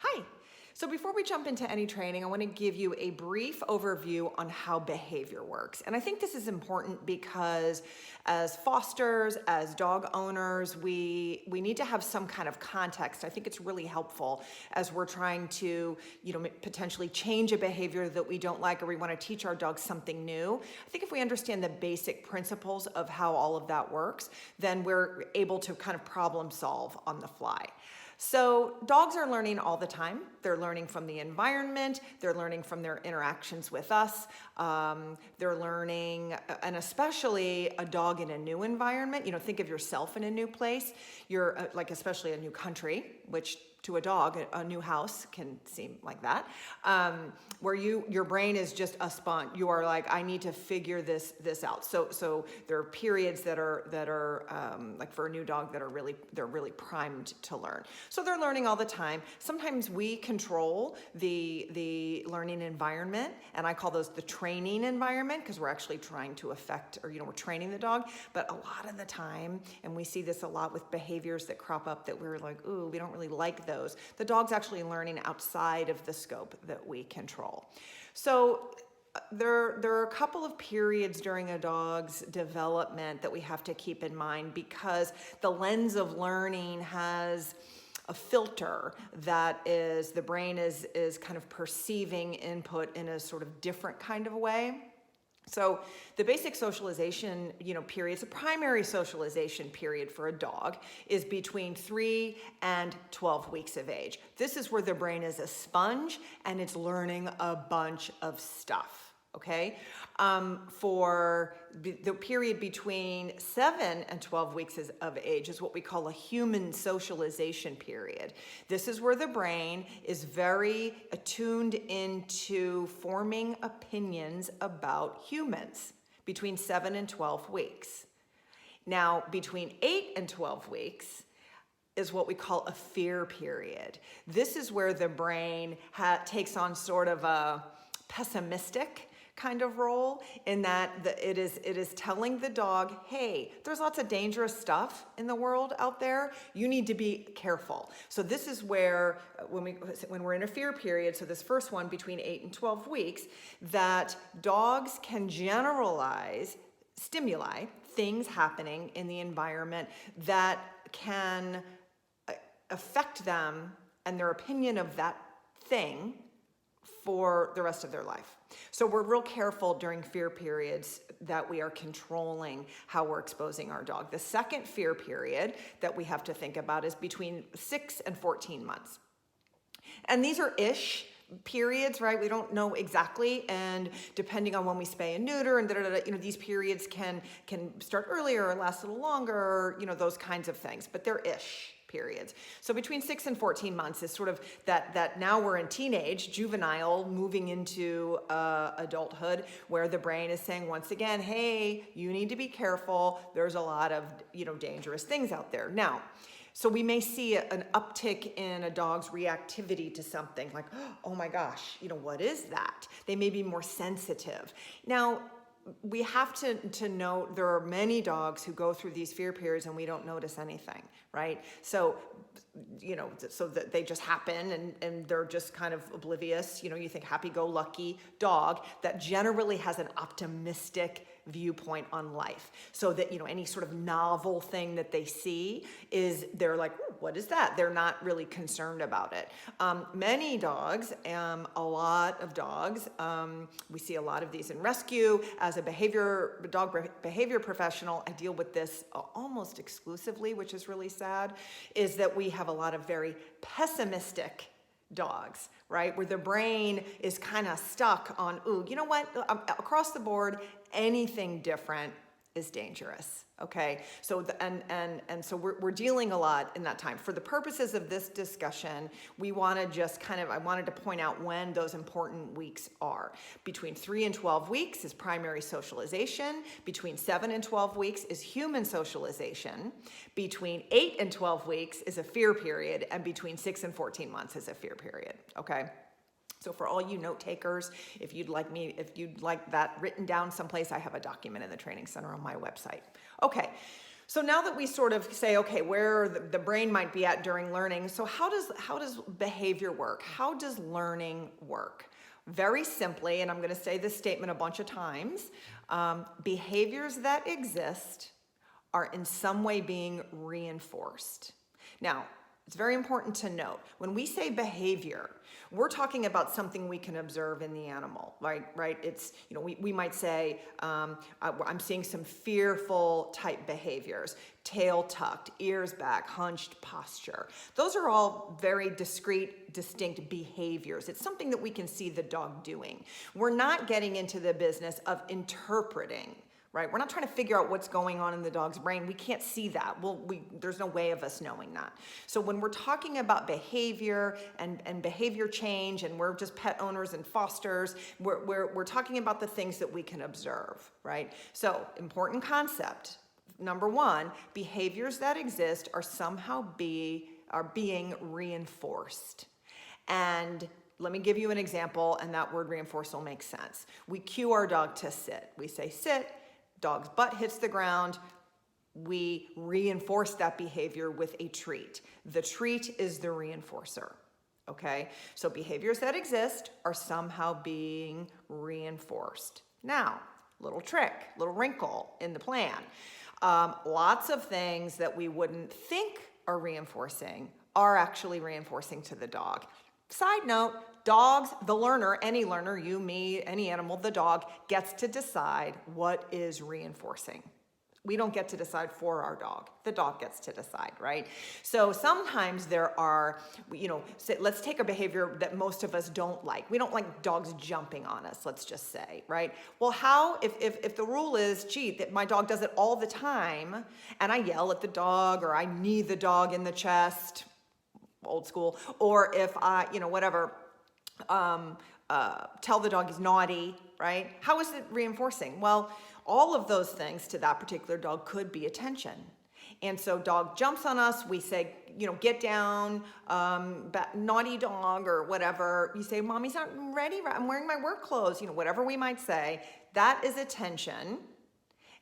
Hi. So before we jump into any training, I want to give you a brief overview on how behavior works. And I think this is important because as fosters, as dog owners, we need to have some kind of context. I think it's really helpful as we're trying to, potentially change a behavior that we don't like, or we want to teach our dogs something new. I think if we understand the basic principles of how all of that works, then we're able to kind of problem solve on the fly. So dogs are learning all the time. They're learning from the environment. They're learning from their interactions with us. They're learning, and especially a dog in a new environment. Think of yourself in a new place. You're especially a new country, which to a dog, a new house can seem like that, where your brain is just a sponge. You are like, I need to figure this out. So there are periods that are like for a new dog that they're really primed to learn. So they're learning all the time. Sometimes we control the learning environment, and I call those the training environment because we're actually trying to affect, or we're training the dog. But a lot of the time, and we see this a lot with behaviors that crop up that we're like, ooh, we don't really like those. The dog's actually learning outside of the scope that we control. So there are a couple of periods during a dog's development that we have to keep in mind, because the lens of learning has a filter that is, the brain is kind of perceiving input in a sort of different kind of way. So the basic socialization, periods, the primary socialization period for a dog is between 3 and 12 weeks of age. This is where the brain is a sponge and it's learning a bunch of stuff. Okay, for the period between 7 and 12 weeks of age is what we call a human socialization period. This is where the brain is very attuned into forming opinions about humans between 7 and 12 weeks. Now, between 8 and 12 weeks is what we call a fear period. This is where the brain takes on sort of a pessimistic kind of role, in that it is telling the dog, hey, there's lots of dangerous stuff in the world out there. You need to be careful. So this is where when we're in a fear period, so this first one between 8 and 12 weeks, that dogs can generalize stimuli, things happening in the environment that can affect them and their opinion of that thing for the rest of their life. So we're real careful during fear periods that we are controlling how we're exposing our dog. The second fear period that we have to think about is between 6 and 14 months. And these are ish periods, right? We don't know exactly, and depending on when we spay and neuter and these periods can start earlier or last a little longer, those kinds of things, but they're ish periods. So between 6 and 14 months is sort of that now we're in teenage, juvenile, moving into adulthood, where the brain is saying once again, hey, you need to be careful. There's a lot of, dangerous things out there. Now, so we may see an uptick in a dog's reactivity to something like, oh my gosh, what is that? They may be more sensitive. Now, we have to note there are many dogs who go through these fear periods and we don't notice anything, right? So, so that they just happen and they're just kind of oblivious. You think happy-go-lucky dog that generally has an optimistic viewpoint on life. So that, any sort of novel thing that they see they're like, what is that? They're not really concerned about it. Many dogs, a lot of dogs, we see a lot of these in rescue. As a dog behavior professional, I deal with this almost exclusively, which is really sad, is that we have a lot of very pessimistic dogs, right? Where the brain is kind of stuck on, ooh, you know what? Across the board, anything different is dangerous. Okay, so so we're dealing a lot in that time. For the purposes of this discussion, we want to just I wanted to point out when those important weeks are. Between 3 and 12 weeks is primary socialization. Between 7 and 12 weeks is human socialization. Between 8 and 12 weeks is a fear period, and between 6 and 14 months is a fear period. Okay. So for all you note takers, if you'd like that written down someplace, I have a document in the training center on my website. Okay, So now that we sort of say, okay, where the brain might be at during learning, so how does behavior work? How does learning work? Very simply, and I'm going to say this statement a bunch of times, behaviors that exist are in some way being reinforced. Now, it's very important to note, when we say behavior, we're talking about something we can observe in the animal, right? It's, we might say, I'm seeing some fearful type behaviors, tail tucked, ears back, hunched posture. Those are all very discrete, distinct behaviors. It's something that we can see the dog doing. We're not getting into the business of interpreting. Right? We're not trying to figure out what's going on in the dog's brain. We can't see that. There's no way of us knowing that. So when we're talking about behavior and behavior change, and we're just pet owners and fosters, we're talking about the things that we can observe, right? So important concept. Number one, behaviors that exist are somehow being reinforced. And let me give you an example, and that word reinforce will make sense. We cue our dog to sit. We say sit. Dog's butt hits the ground. We reinforce that behavior with a treat. The treat is the reinforcer, okay? So behaviors that exist are somehow being reinforced. Now, little trick, little wrinkle in the plan. Lots of things that we wouldn't think are reinforcing are actually reinforcing to the dog. Side note, dogs, the learner, any learner, you, me, any animal, the dog gets to decide what is reinforcing. We don't get to decide for our dog. The dog gets to decide, right? So sometimes there are, let's take a behavior that most of us don't like. We don't like dogs jumping on us, let's just say, right? Well, how, if the rule is, gee, that my dog does it all the time, and I yell at the dog, or I knee the dog in the chest, old school, or if I, tell the dog he's naughty, right? How is it reinforcing? Well, all of those things to that particular dog could be attention. And so dog jumps on us, we say, get down, naughty dog or whatever. You say, Mommy's not ready, I'm wearing my work clothes, whatever we might say. That is attention.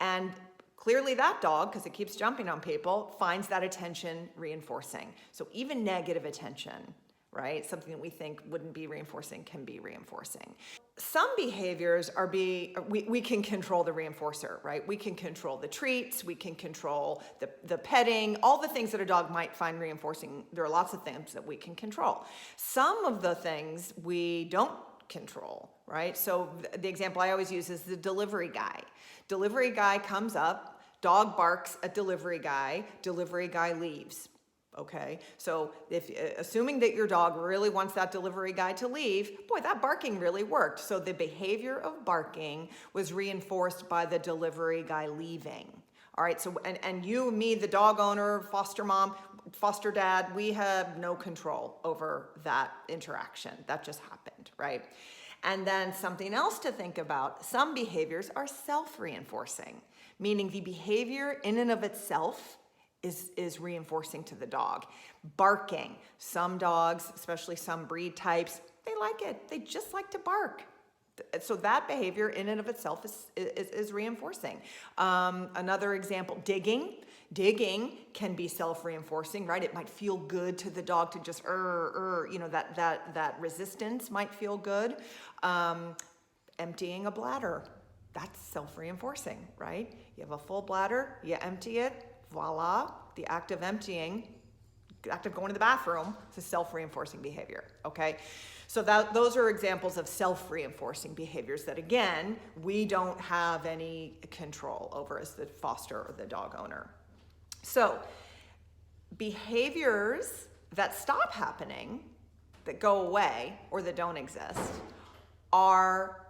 And clearly that dog, because it keeps jumping on people, finds that attention reinforcing. So even negative attention, right? Something that we think wouldn't be reinforcing can be reinforcing. Some behaviors we can control the reinforcer, right? We can control the treats, we can control the petting, all the things that a dog might find reinforcing. There are lots of things that we can control. Some of the things we don't control, right? So the example I always use is the delivery guy. Delivery guy comes up, dog barks at delivery guy leaves. Okay, so assuming that your dog really wants that delivery guy to leave, boy, that barking really worked. So the behavior of barking was reinforced by the delivery guy leaving. All right, so and you, me, the dog owner, foster mom, foster dad, we have no control over that interaction. That just happened, right? And then something else to think about, some behaviors are self-reinforcing, meaning the behavior in and of itself is reinforcing to the dog. Barking. Some dogs, especially some breed types, they like it. They just like to bark. So that behavior in and of itself is reinforcing. Another example, digging. Digging can be self-reinforcing, right? It might feel good to the dog to just that resistance might feel good. Emptying a bladder. That's self-reinforcing, right? You have a full bladder, you empty it, voila, the act of emptying, the act of going to the bathroom, is a self-reinforcing behavior, okay? So those are examples of self-reinforcing behaviors that, again, we don't have any control over as the foster or the dog owner. So behaviors that stop happening, that go away or that don't exist, are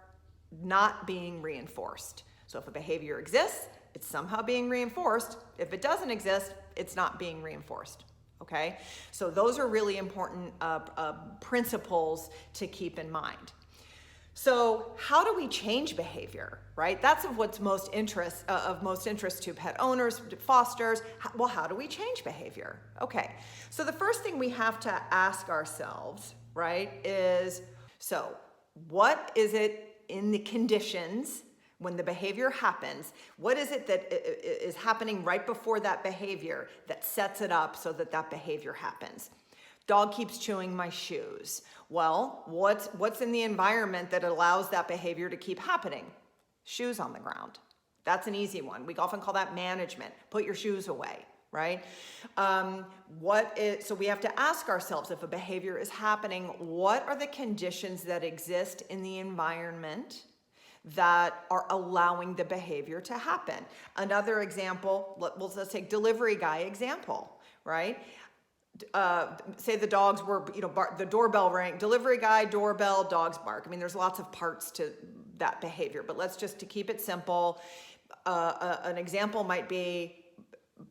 not being reinforced. So if a behavior exists, it's somehow being reinforced. If it doesn't exist, it's not being reinforced, okay? So those are really important principles to keep in mind. So how do we change behavior, right? That's of what's most interest to pet owners, to fosters. Well, how do we change behavior? Okay, so the first thing we have to ask ourselves, right, is, so what is it in the conditions, When the behavior happens, what is it that is happening right before that behavior that sets it up so that that behavior happens? Dog keeps chewing my shoes. Well, what's in the environment that allows that behavior to keep happening? Shoes on the ground. That's an easy one. We often call that management. Put your shoes away, right? So we have to ask ourselves, if a behavior is happening, what are the conditions that exist in the environment that are allowing the behavior to happen? Another example, let's take delivery guy example, right? Say the dogs were, the doorbell rang, delivery guy, doorbell, dogs bark. I mean, there's lots of parts to that behavior, but let's just, to keep it simple, an example might be,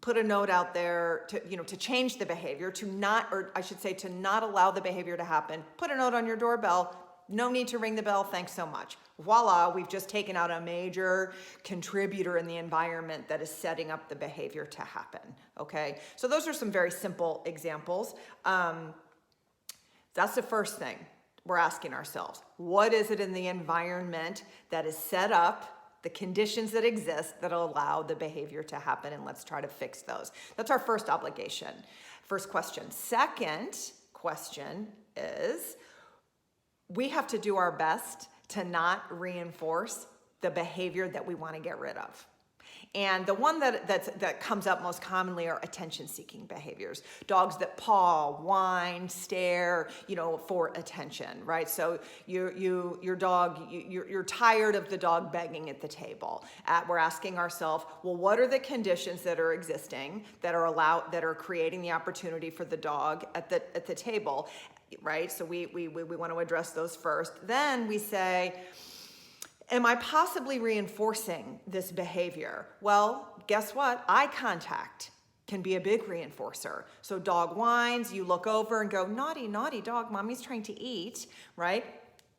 put a note out there to change the behavior, to not allow the behavior to happen. Put a note on your doorbell. No need to ring the bell. Thanks so much. Voila, we've just taken out a major contributor in the environment that is setting up the behavior to happen. Okay, so those are some very simple examples. That's the first thing we're asking ourselves. What is it in the environment that is set up, the conditions that exist that allow the behavior to happen, and let's try to fix those. That's our first obligation. First question. Second question is, we have to do our best to not reinforce the behavior that we want to get rid of. And the one that comes up most commonly are attention-seeking behaviors. Dogs that paw, whine, stare, for attention, right? So your dog, you're tired of the dog begging at the table. We're asking ourselves, well, what are the conditions that are existing that are creating the opportunity for the dog at the table, right? So we want to address those first. Then we say, am I possibly reinforcing this behavior? Well, guess what? Eye contact can be a big reinforcer. So dog whines, you look over and go, naughty, naughty dog, mommy's trying to eat, right?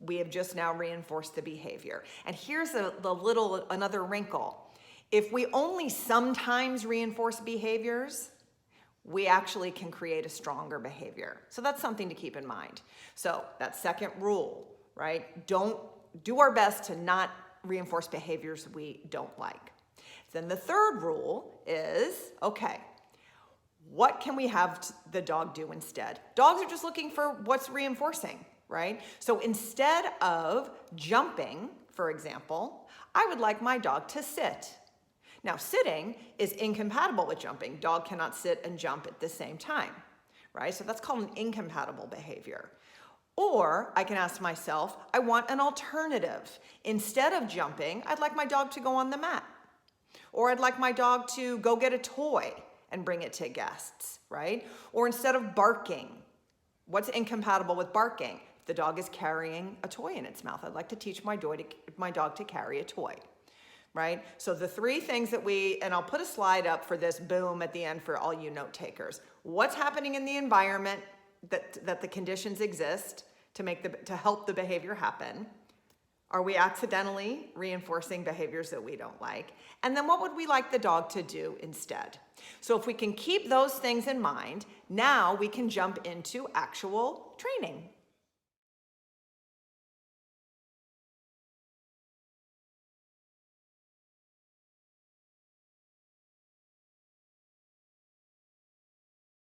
We have just now reinforced the behavior. And here's another wrinkle. If we only sometimes reinforce behaviors, we actually can create a stronger behavior. So that's something to keep in mind. So that second rule, right? Don't do our best to not reinforce behaviors we don't like. Then the third rule is, okay, what can we have the dog do instead? Dogs are just looking for what's reinforcing, right? So instead of jumping, for example, I would like my dog to sit. Now, sitting is incompatible with jumping. Dog cannot sit and jump at the same time, right? So that's called an incompatible behavior. Or I can ask myself, I want an alternative. Instead of jumping, I'd like my dog to go on the mat. Or I'd like my dog to go get a toy and bring it to guests, right? Or instead of barking, what's incompatible with barking? If the dog is carrying a toy in its mouth, I'd like to teach my dog to carry a toy, right? So the three things that and I'll put a slide up for this, boom, at the end for all you note takers. What's happening in the environment that the conditions exist to help the behavior happen? Are we accidentally reinforcing behaviors that we don't like? And then what would we like the dog to do instead? So if we can keep those things in mind, now we can jump into actual training.